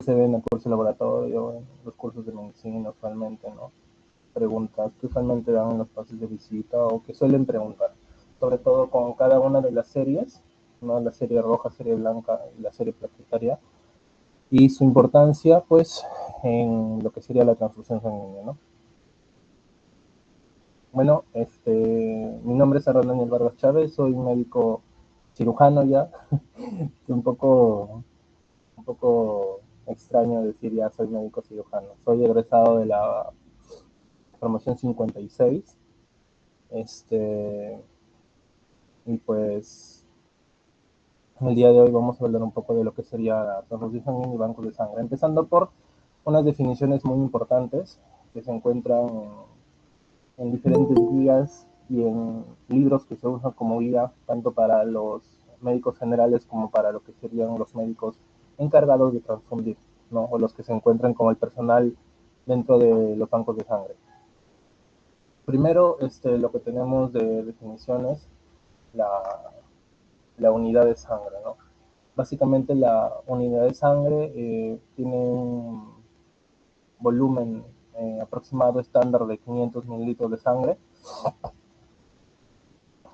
se ve en el curso de laboratorio, en los cursos de medicina usualmente, ¿no? Preguntas que usualmente dan en los pases de visita o que suelen preguntar, sobre todo con cada una de las series, ¿no? La serie roja, serie blanca y la serie plaquetaria, y su importancia, pues, en lo que sería la transfusión sanguínea, ¿no? Bueno, mi nombre es Aaron Daniel Vargas Chávez, soy médico cirujano ya, un poco extraño decir ya soy médico cirujano. Soy egresado de la promoción 56, y pues el día de hoy vamos a hablar un poco de lo que sería la transfusión sanguínea y bancos de sangre, empezando por unas definiciones muy importantes que se encuentran en diferentes guías y en libros que se usan como guía tanto para los médicos generales como para lo que serían los médicos encargados de transfundir, ¿no? O los que se encuentran como el personal dentro de los bancos de sangre. Primero, lo que tenemos de definiciones, la, la unidad de sangre, ¿no? Básicamente la unidad de sangre tiene un volumen aproximado estándar de 500 mililitros de sangre,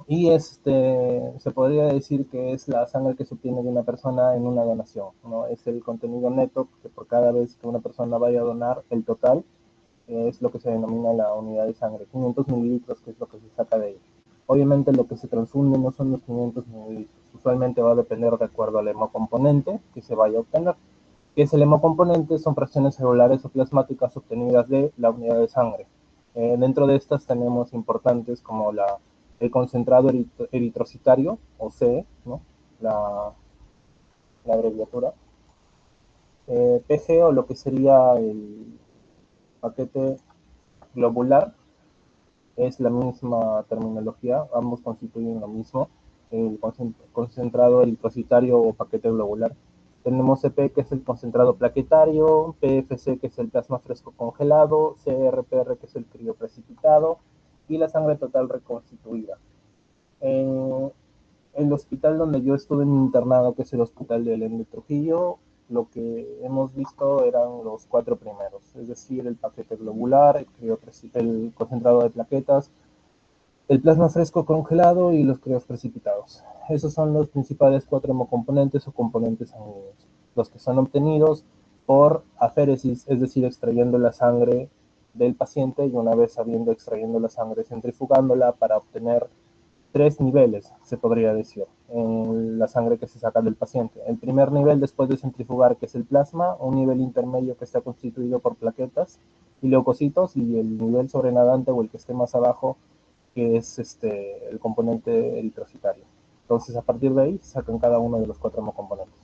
y se podría decir que es la sangre que se obtiene de una persona en una donación, ¿no? Es el contenido neto que por cada vez que una persona vaya a donar, el total es lo que se denomina la unidad de sangre, 500 mililitros, que es lo que se saca de ella. Obviamente lo que se transfunde no son los 500 mililitros, usualmente va a depender de acuerdo al hemocomponente que se vaya a obtener. ¿Qué es el hemocomponente? Son fracciones celulares o plasmáticas obtenidas de la unidad de sangre. Dentro de estas tenemos importantes como el concentrado eritrocitario, o CE, ¿no? la abreviatura, PG, o lo que sería el paquete globular, es la misma terminología, ambos constituyen lo mismo, el concentrado eritrocitario o paquete globular. Tenemos CP, que es el concentrado plaquetario, PFC, que es el plasma fresco congelado, CRPR, que es el crioprecipitado, y la sangre total reconstituida. En el hospital donde yo estuve internado, que es el hospital de Elén de Trujillo, lo que hemos visto eran los 4 primeros, es decir, el paquete globular, el concentrado de plaquetas, el plasma fresco congelado y los crios precipitados. Esos son los principales 4 hemocomponentes o componentes sanguíneos, los que son obtenidos por aféresis, es decir, extrayendo la sangre del paciente, y una vez habiendo extrayendo la sangre, centrifugándola para obtener 3 niveles, se podría decir, en la sangre que se saca del paciente. El primer nivel después de centrifugar, que es el plasma, un nivel intermedio que está constituido por plaquetas y leucocitos, y el nivel sobrenadante o el que esté más abajo, que es el componente eritrocitario. Entonces, a partir de ahí sacan cada uno de los 4 hemocomponentes.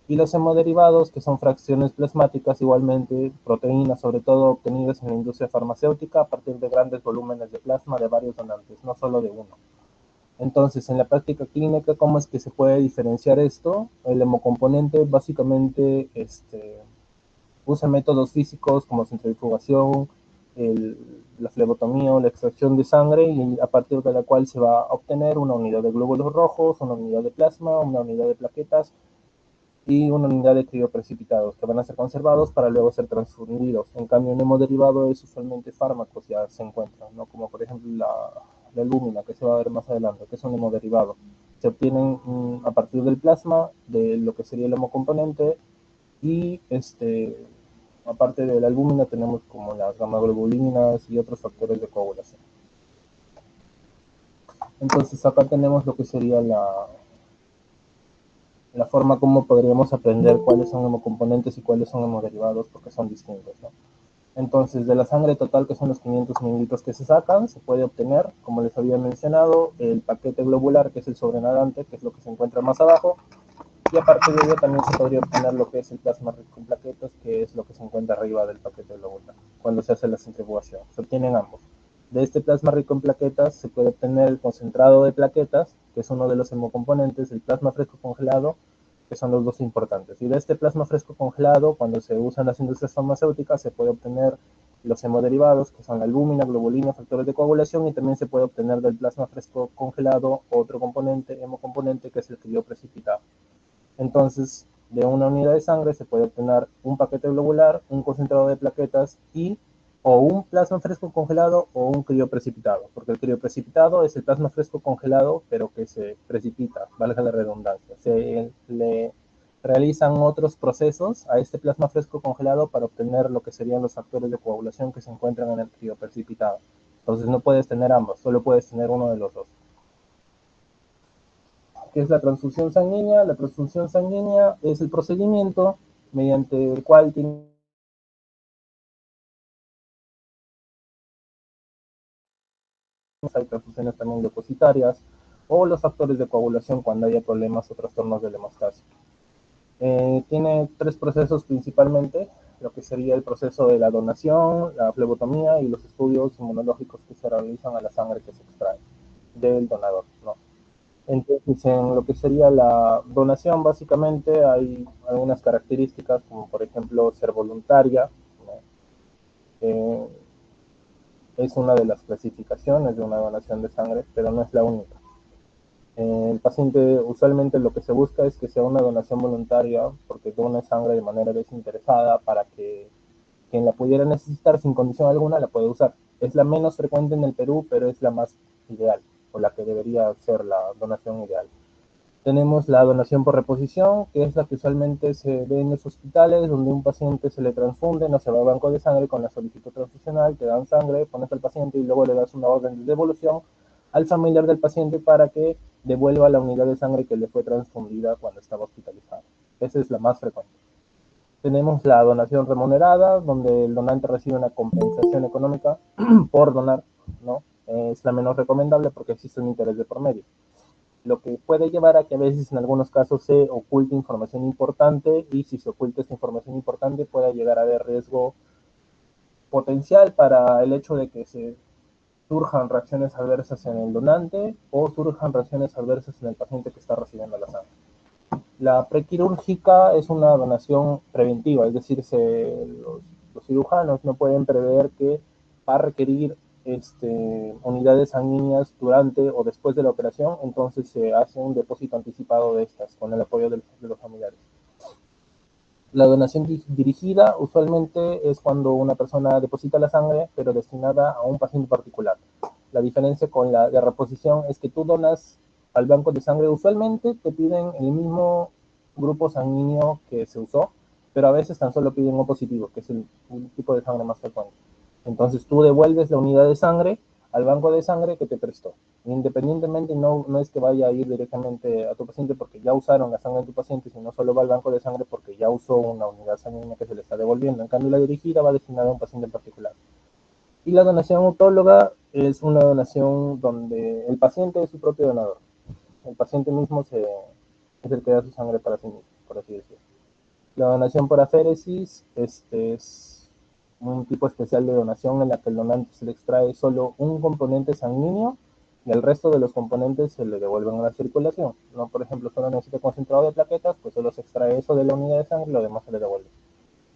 Y los hemoderivados, que son fracciones plasmáticas, igualmente proteínas, sobre todo obtenidas en la industria farmacéutica a partir de grandes volúmenes de plasma de varios donantes, no solo de uno. Entonces, en la práctica clínica, ¿cómo es que se puede diferenciar esto? El hemocomponente básicamente usa métodos físicos como centrifugación, la flebotomía o la extracción de sangre, y a partir de la cual se va a obtener una unidad de glóbulos rojos, una unidad de plasma, una unidad de plaquetas y una unidad de crioprecipitados que van a ser conservados para luego ser transfundidos. En cambio, un hemoderivado es usualmente fármacos, ya se encuentran, ¿no? Como por ejemplo la albúmina, que se va a ver más adelante, que es un hemoderivado. Se obtienen a partir del plasma, de lo que sería el hemocomponente, y aparte de la albúmina tenemos como las gamma-globulinas y otros factores de coagulación. Entonces acá tenemos lo que sería la forma como podríamos aprender cuáles son hemocomponentes y cuáles son hemoderivados, porque son distintos, ¿no? Entonces, de la sangre total, que son los 500 mililitros que se sacan, se puede obtener, como les había mencionado, el paquete globular, que es el sobrenadante, que es lo que se encuentra más abajo, y aparte de ello también se podría obtener lo que es el plasma rico en plaquetas, que es lo que se encuentra arriba del paquete globular, cuando se hace la centrifugación. Se obtienen ambos. De este plasma rico en plaquetas se puede obtener el concentrado de plaquetas, que es uno de los hemocomponentes, el plasma fresco congelado, que son los dos importantes. Y de este plasma fresco congelado, cuando se usan las industrias farmacéuticas, se puede obtener los hemoderivados, que son la albúmina, globulina, factores de coagulación, y también se puede obtener del plasma fresco congelado otro componente, hemocomponente, que es el crioprecipitado. Entonces, de una unidad de sangre se puede obtener un paquete globular, un concentrado de plaquetas y o un plasma fresco congelado o un crioprecipitado, porque el crioprecipitado es el plasma fresco congelado, pero que se precipita, valga la redundancia. Se le realizan otros procesos a este plasma fresco congelado para obtener lo que serían los factores de coagulación que se encuentran en el crioprecipitado. Entonces no puedes tener ambos, solo puedes tener uno de los dos. ¿Qué es la transfusión sanguínea? La transfusión sanguínea es el procedimiento mediante el cual hay transfusiones también depositarias o los factores de coagulación cuando haya problemas o trastornos de la hemostasia. Tiene tres procesos principalmente, lo que sería el proceso de la donación, la flebotomía y los estudios inmunológicos que se realizan a la sangre que se extrae del donador, ¿no? Entonces, en lo que sería la donación, básicamente hay algunas características, como por ejemplo ser voluntaria, ¿no? Es una de las clasificaciones de una donación de sangre, pero no es la única. El paciente usualmente lo que se busca es que sea una donación voluntaria porque dona sangre de manera desinteresada para que quien la pudiera necesitar sin condición alguna la puede usar. Es la menos frecuente en el Perú, pero es la más ideal o la que debería ser la donación ideal. Tenemos la donación por reposición, que es la que usualmente se ve en los hospitales, donde un paciente se le transfunde, no se va al banco de sangre con la solicitud transfusional, te dan sangre, pones al paciente y luego le das una orden de devolución al familiar del paciente para que devuelva la unidad de sangre que le fue transfundida cuando estaba hospitalizado. Esa es la más frecuente. Tenemos la donación remunerada, donde el donante recibe una compensación económica por donar, ¿no? Es la menos recomendable porque existe un interés de por medio, lo que puede llevar a que a veces en algunos casos se oculte información importante y si se oculta esta información importante pueda llegar a haber riesgo potencial para el hecho de que se surjan reacciones adversas en el donante o surjan reacciones adversas en el paciente que está recibiendo la sangre. La prequirúrgica es una donación preventiva, es decir, los cirujanos no pueden prever que va a requerir unidades sanguíneas durante o después de la operación, entonces se hace un depósito anticipado de estas con el apoyo de los familiares. La donación dirigida usualmente es cuando una persona deposita la sangre, pero destinada a un paciente particular. La diferencia con la de reposición es que tú donas al banco de sangre, usualmente te piden el mismo grupo sanguíneo que se usó, pero a veces tan solo piden O positivo, que es el tipo de sangre más frecuente. Entonces tú devuelves la unidad de sangre al banco de sangre que te prestó. Independientemente, no es que vaya a ir directamente a tu paciente porque ya usaron la sangre de tu paciente, sino solo va al banco de sangre porque ya usó una unidad sanguínea que se le está devolviendo. En cambio, la dirigida va destinada a un paciente en particular. Y la donación autóloga es una donación donde el paciente es su propio donador. El paciente mismo es el que da su sangre para sí mismo, por así decirlo. La donación por aféresis es un tipo especial de donación en la que el donante se le extrae solo un componente sanguíneo y el resto de los componentes se le devuelven a la circulación. ¿No? Por ejemplo, solo necesita concentrado de plaquetas, pues solo se extrae eso de la unidad de sangre y lo demás se le devuelve.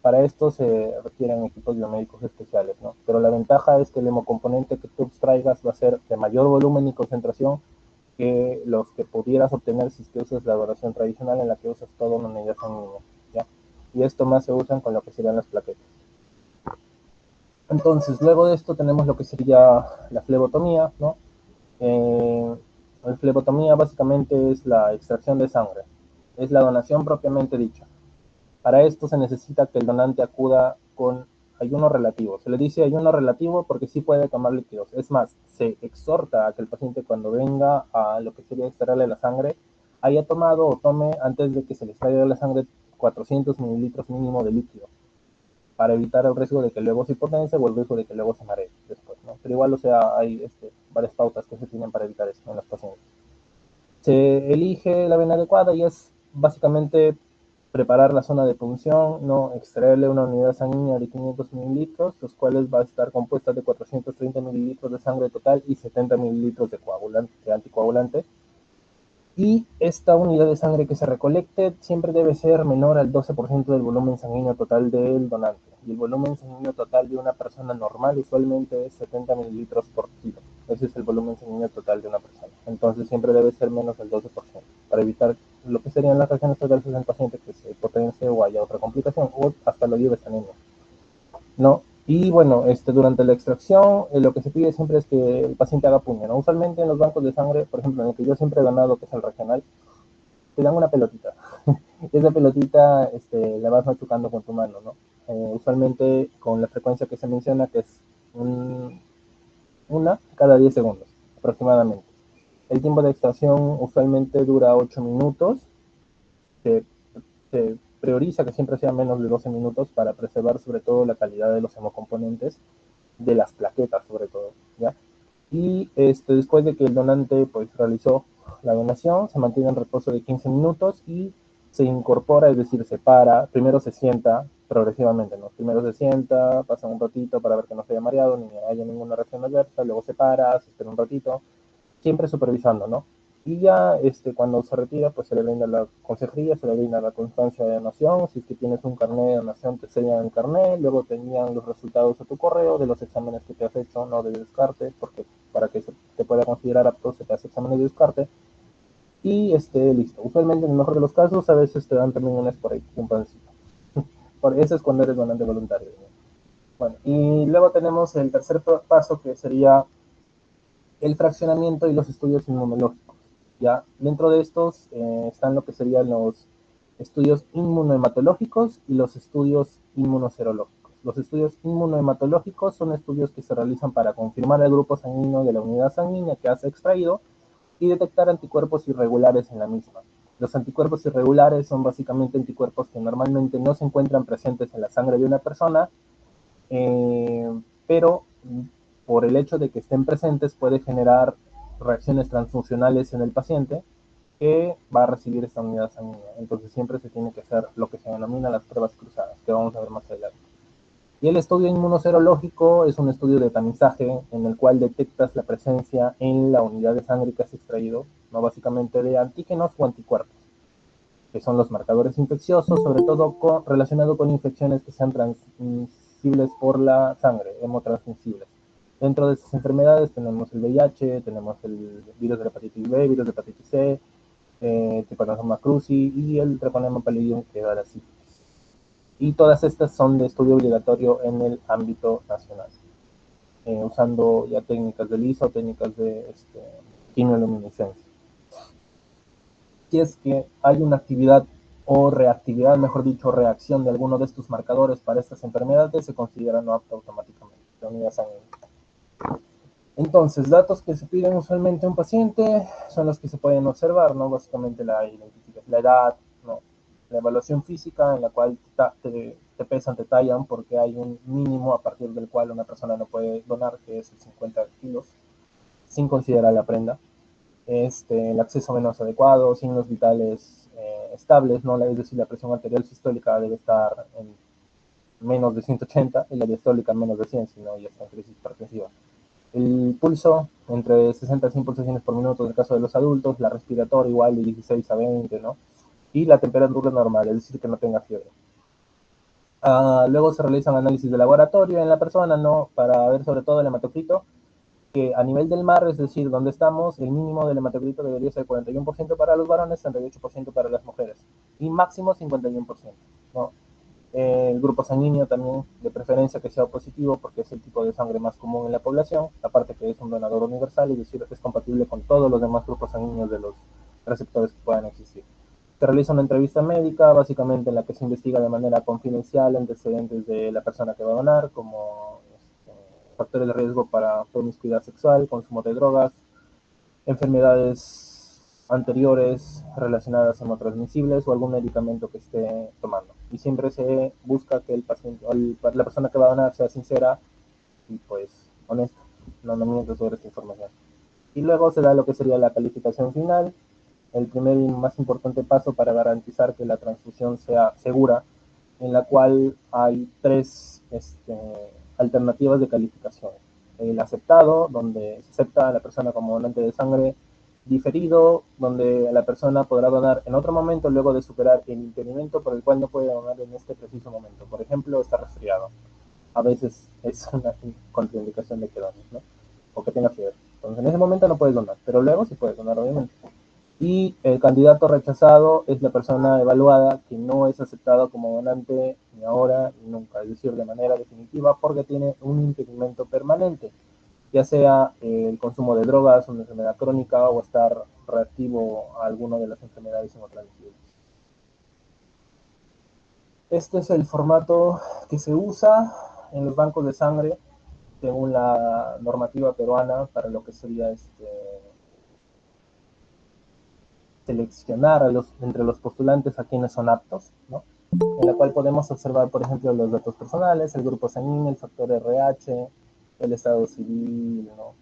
Para esto se requieren equipos biomédicos especiales, ¿no? Pero la ventaja es que el hemocomponente que tú extraigas va a ser de mayor volumen y concentración que los que pudieras obtener si es que usas la donación tradicional en la que usas toda una unidad sanguínea, ¿ya? Y esto más se usan con lo que serían las plaquetas. Entonces, luego de esto tenemos lo que sería la flebotomía, ¿no? La flebotomía básicamente es la extracción de sangre, es la donación propiamente dicha. Para esto se necesita que el donante acuda con ayuno relativo. Se le dice ayuno relativo porque sí puede tomar líquidos. Es más, se exhorta a que el paciente cuando venga a lo que sería extraerle la sangre haya tomado o tome antes de que se le extraiga la sangre 400 mililitros mínimo de líquido para evitar el riesgo de que luego se hipotense o el riesgo de que luego se maree después, ¿no? Pero igual, o sea, hay varias pautas que se tienen para evitar esto en los pacientes. Se elige la vena adecuada y es básicamente preparar la zona de punción, ¿no? Extraerle una unidad sanguínea de 500 mililitros, los cuales va a estar compuesta de 430 mililitros de sangre total y 70 mililitros de coagulante, de anticoagulante. Y esta unidad de sangre que se recolecte siempre debe ser menor al 12% del volumen sanguíneo total del donante. Y el volumen sanguíneo total de una persona normal usualmente es 70 mililitros por kilo. Ese es el volumen sanguíneo total de una persona. Entonces siempre debe ser menos del 12% para evitar lo que serían las reacciones adversas del paciente, que se potencie o haya otra complicación, o hasta lo lleve esta anemia, ¿no? Y bueno, durante la extracción, lo que se pide siempre es que el paciente haga puño, ¿no? Usualmente en los bancos de sangre, por ejemplo, en el que yo siempre he donado, que es el regional, te dan una pelotita. Esa pelotita la vas machucando con tu mano, ¿no? Usualmente con la frecuencia que se menciona, que es una cada 10 segundos aproximadamente. El tiempo de extracción usualmente dura 8 minutos. Se, se prioriza que siempre sea menos de 12 minutos para preservar sobre todo la calidad de los hemocomponentes, de las plaquetas sobre todo, ¿ya? Y después de que el donante pues realizó la donación, se mantiene en reposo de 15 minutos y se incorpora, es decir, se para, primero se sienta progresivamente, ¿no? Primero se sienta, pasa un ratito para ver que no se haya mareado, ni haya ninguna reacción adversa, luego se para, se espera un ratito, siempre supervisando, ¿no? Y ya cuando se retira, pues se le brinda la consejería, se le brinda la constancia de donación. Si es que tienes un carnet de donación, te sellan el carnet, luego te envían los resultados a tu correo de los exámenes que te has hecho, no de descarte, porque para que se te pueda considerar apto se te hace exámenes de descarte. Y listo. Usualmente, en el mejor de los casos, a veces te dan también un por ahí, un pancito. Por eso es cuando eres donante voluntario, ¿no? Bueno, y luego tenemos el tercer paso, que sería el fraccionamiento y los estudios inmunológicos. ¿Ya? Dentro de estos están lo que serían los estudios inmunohematológicos y los estudios inmunoserológicos. Los estudios inmunohematológicos son estudios que se realizan para confirmar el grupo sanguíneo de la unidad sanguínea que has extraído y detectar anticuerpos irregulares en la misma. Los anticuerpos irregulares son básicamente anticuerpos que normalmente no se encuentran presentes en la sangre de una persona, pero por el hecho de que estén presentes puede generar reacciones transfuncionales en el paciente que va a recibir esta unidad sanguínea. Entonces siempre se tiene que hacer lo que se denomina las pruebas cruzadas, que vamos a ver más adelante. Y el estudio inmunoserológico es un estudio de tamizaje en el cual detectas la presencia en la unidad de sangre que has extraído, no básicamente de antígenos o anticuerpos, que son los marcadores infecciosos, sobre todo relacionado con infecciones que sean transmisibles por la sangre, hemotransmisibles. Dentro de estas enfermedades tenemos el VIH, tenemos el virus de la hepatitis B, virus de hepatitis C, Trypanosoma cruzi y el Treponema pallidum, que da la sífilis. Y todas estas son de estudio obligatorio en el ámbito nacional, usando ya técnicas de LISA o técnicas de quimioluminiscencia. Si es que hay una actividad o reactividad, mejor dicho, reacción de alguno de estos marcadores para estas enfermedades, se considera no apto automáticamente la unidad sanguínea. Entonces, datos que se piden usualmente a un paciente son los que se pueden observar, ¿no? Básicamente la edad, ¿no? La evaluación física, en la cual te pesan, te tallan, porque hay un mínimo a partir del cual una persona no puede donar, que es el 50 kilos, sin considerar la prenda. El acceso venoso adecuado, signos vitales estables, ¿no? Es decir, la presión arterial sistólica debe estar en menos de 180 y la diastólica en menos de 100, si no ya está en crisis hipertensiva. El pulso entre 60 a 100 pulsaciones por minuto en el caso de los adultos, la respiratoria igual de 16 a 20, ¿no? Y la temperatura normal, es decir, que no tenga fiebre. Luego se realizan análisis de laboratorio en la persona, ¿no? Para ver sobre todo el hematocrito, que a nivel del mar, es decir, donde estamos, el mínimo del hematocrito debería ser 41% para los varones, 38% para las mujeres, y máximo 51%, ¿no? El grupo sanguíneo también, de preferencia que sea positivo, porque es el tipo de sangre más común en la población, aparte que es un donador universal, es decir, es compatible con todos los demás grupos sanguíneos de los receptores que puedan existir. Se realiza una entrevista médica, básicamente en la que se investiga de manera confidencial antecedentes de la persona que va a donar, como factores de riesgo para promiscuidad sexual, consumo de drogas, enfermedades anteriores relacionadas hemotransmisibles o algún medicamento que esté tomando. Y siempre se busca que el paciente, la persona que va a donar sea sincera y pues honesta, no miente sobre esta información. Y luego se da lo que sería la calificación final, el primer y más importante paso para garantizar que la transfusión sea segura, en la cual hay tres alternativas de calificación. El aceptado, donde se acepta a la persona como donante de sangre; diferido, donde la persona podrá donar en otro momento luego de superar el impedimento por el cual no puede donar en este preciso momento. Por ejemplo, está resfriado. A veces es una contraindicación de que dones, ¿no? O que tenga fiebre. Entonces, en ese momento no puedes donar, pero luego sí puedes donar, obviamente. Y el candidato rechazado es la persona evaluada que no es aceptada como donante ni ahora ni nunca, es decir, de manera definitiva, porque tiene un impedimento permanente, ya sea el consumo de drogas, una enfermedad crónica o estar reactivo a alguna de las enfermedades hemotransmisibles. Este es el formato que se usa en los bancos de sangre según la normativa peruana para lo que sería seleccionar entre los postulantes a quienes son aptos, ¿no? En la cual podemos observar, por ejemplo, los datos personales, el grupo sanguíneo, el factor RH, el estado civil, ¿no?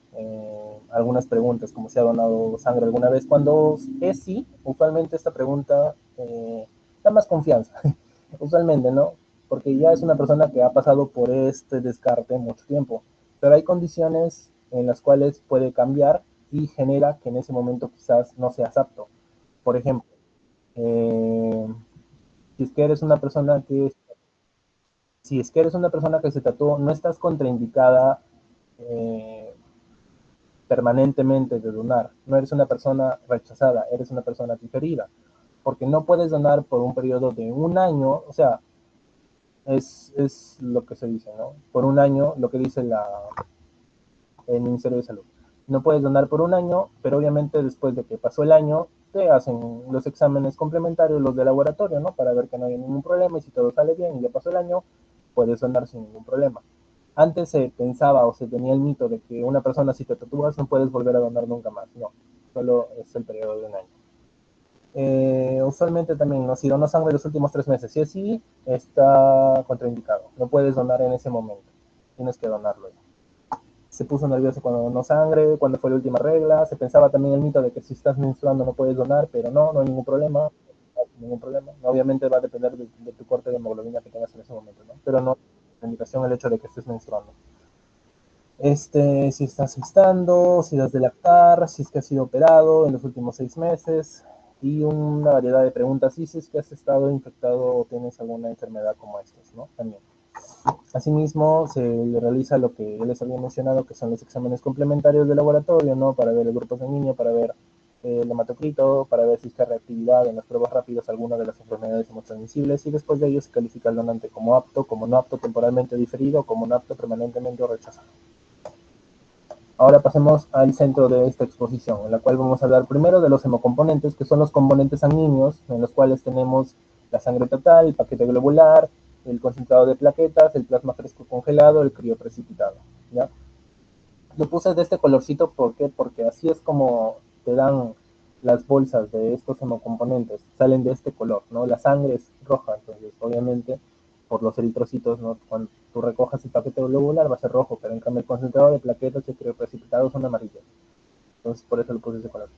Algunas preguntas, como si ha donado sangre alguna vez. Cuando es sí, usualmente esta pregunta da más confianza, usualmente, ¿no? Porque ya es una persona que ha pasado por este descarte mucho tiempo. Pero hay condiciones en las cuales puede cambiar y genera que en ese momento quizás no seas apto. Por ejemplo, eh, si es que eres una persona que si es que eres una persona que se tatuó, no estás contraindicada eh, permanentemente de donar. No eres una persona rechazada, eres una persona diferida. Porque no puedes donar por un periodo de un año, o sea, es lo que se dice, ¿no? Por un año, lo que dice el Ministerio de Salud. No puedes donar por un año, pero obviamente después de que pasó el año, te hacen los exámenes complementarios, los de laboratorio, ¿no? Para ver que no hay ningún problema y si todo sale bien y ya pasó el año, puedes donar sin ningún problema. Antes se pensaba o se tenía el mito de que una persona si te tatúas no puedes volver a donar nunca más. No, solo es el periodo de un año. Usualmente también, ¿no? Si donas sangre los últimos 3 meses, si es así, está contraindicado. No puedes donar en ese momento. Tienes que donarlo ya. Se puso nervioso cuando donó sangre, cuando fue la última regla. Se pensaba también el mito de que si estás menstruando no puedes donar, pero no, no hay ningún problema. No hay ningún problema. Obviamente va a depender de tu corte de hemoglobina que tengas en ese momento, ¿no? Pero no es indicación el hecho de que estés menstruando. Si estás gestando, si das de lactar, si es que has sido operado en los últimos 6 meses y una variedad de preguntas. Y si es que has estado infectado o tienes alguna enfermedad como estas, ¿no? También. Asimismo, se le realiza lo que yo les había mencionado, que son los exámenes complementarios de laboratorio, ¿no? Para ver el grupo sanguíneo, para ver el hematocrito, para ver si está reactividad en las pruebas rápidas alguna de las enfermedades hemotransmisibles y después de ello se califica al donante como apto, como no apto temporalmente diferido, como no apto permanentemente o rechazado. Ahora pasemos al centro de esta exposición, en la cual vamos a hablar primero de los hemocomponentes, que son los componentes sanguíneos, en los cuales tenemos la sangre total, el paquete globular, el concentrado de plaquetas, el plasma fresco congelado, el crioprecipitado. ¿Ya? Lo puse de este colorcito, ¿por qué? Porque así es como te dan las bolsas de estos hemocomponentes, salen de este color, ¿no? La sangre es roja, entonces obviamente por los eritrocitos, ¿no? Cuando tú recojas el paquete globular va a ser rojo, pero en cambio el concentrado de plaquetas y crioprecipitados son amarillos. Entonces por eso lo puse ese color.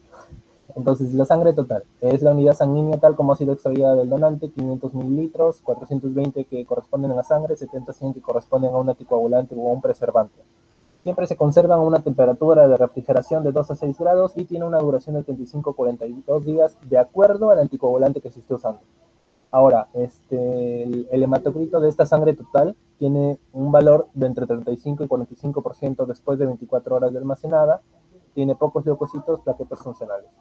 Entonces la sangre total es la unidad sanguínea tal como ha sido extraída del donante, 500 mililitros, 420 que corresponden a la sangre, 70 100 que corresponden a un anticoagulante o a un preservante. Siempre se conservan a una temperatura de refrigeración de 2 a 6 grados y tiene una duración de 35 a 42 días de acuerdo al anticoagulante que se esté usando. Ahora, el hematocrito de esta sangre total tiene un valor de entre 35 y 45% después de 24 horas de almacenada. Tiene pocos leucocitos, plaquetas funcionales.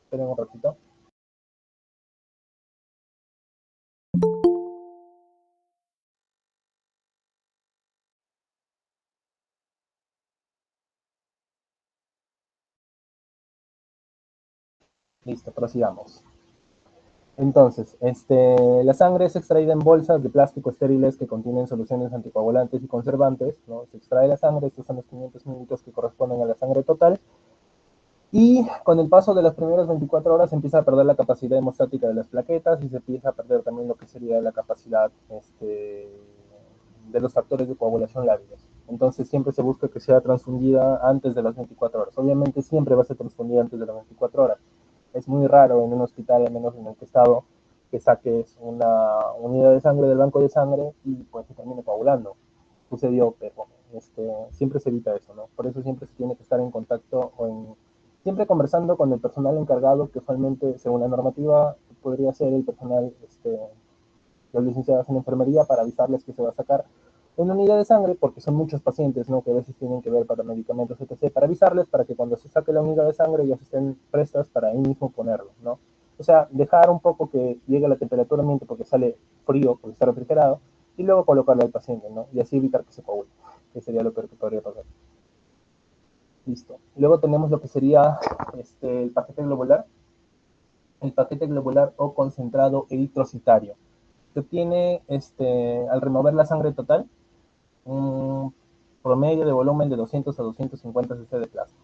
Esperen un ratito. Listo, prosigamos. Entonces, la sangre es extraída en bolsas de plástico estériles que contienen soluciones anticoagulantes y conservantes, ¿no? Se extrae la sangre, estos son los 500 mililitros que corresponden a la sangre total, y con el paso de las primeras 24 horas se empieza a perder la capacidad hemostática de las plaquetas y se empieza a perder también lo que sería la capacidad de los factores de coagulación lábiles. Entonces siempre se busca que sea transfundida antes de las 24 horas. Obviamente siempre va a ser transfundida antes de las 24 horas. Es muy raro en un hospital, al menos en el que he estado, que saques una unidad de sangre del banco de sangre y pues se termine coagulando. Sucedió, pero siempre se evita eso, ¿no? Por eso siempre se tiene que estar en contacto o siempre conversando con el personal encargado, que usualmente, según la normativa, podría ser el personal, los licenciados en enfermería, para avisarles que se va a sacar en la unidad de sangre, porque son muchos pacientes, ¿no? Que a veces tienen que ver para medicamentos, etc., para avisarles para que cuando se saque la unidad de sangre ya estén prestas para ahí mismo ponerlo, ¿no? O sea, dejar un poco que llegue a la temperatura ambiente porque sale frío, porque está refrigerado, y luego colocarlo al paciente, ¿no? Y así evitar que se coagule, que sería lo peor que podría pasar. Listo. Luego tenemos lo que sería el paquete globular. El paquete globular o concentrado eritrocitario, que tiene, al remover la sangre total, un promedio de volumen de 200 a 250 cc de plasma.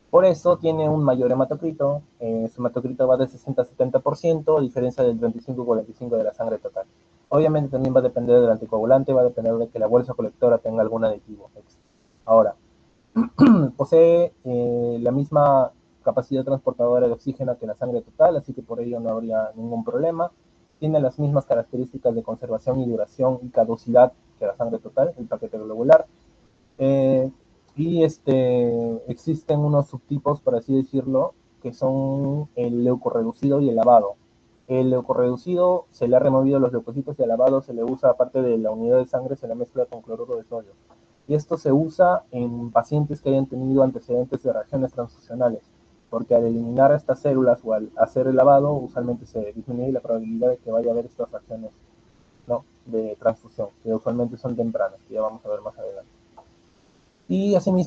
Por eso tiene un mayor hematocrito, su hematocrito va de 60 a 70%, a diferencia del 25-45% de la sangre total. Obviamente también va a depender del anticoagulante, va a depender de que la bolsa colectora tenga algún aditivo. Ahora, posee la misma capacidad transportadora de oxígeno que la sangre total, así que por ello no habría ningún problema. Tiene las mismas características de conservación y duración y caducidad que la sangre total, el paquete globular. Eh, y existen unos subtipos, por así decirlo, que son el leucorreducido y el lavado. El leucorreducido se le ha removido los leucocitos y el lavado se le usa, aparte de la unidad de sangre, se le mezcla con cloruro de sodio. Y esto se usa en pacientes que hayan tenido antecedentes de reacciones transfusionales, porque al eliminar estas células o al hacer el lavado, usualmente se disminuye la probabilidad de que vaya a haber estas reacciones, ¿no?, de transfusión, que usualmente son tempranas, que ya vamos a ver más adelante. Y asimismo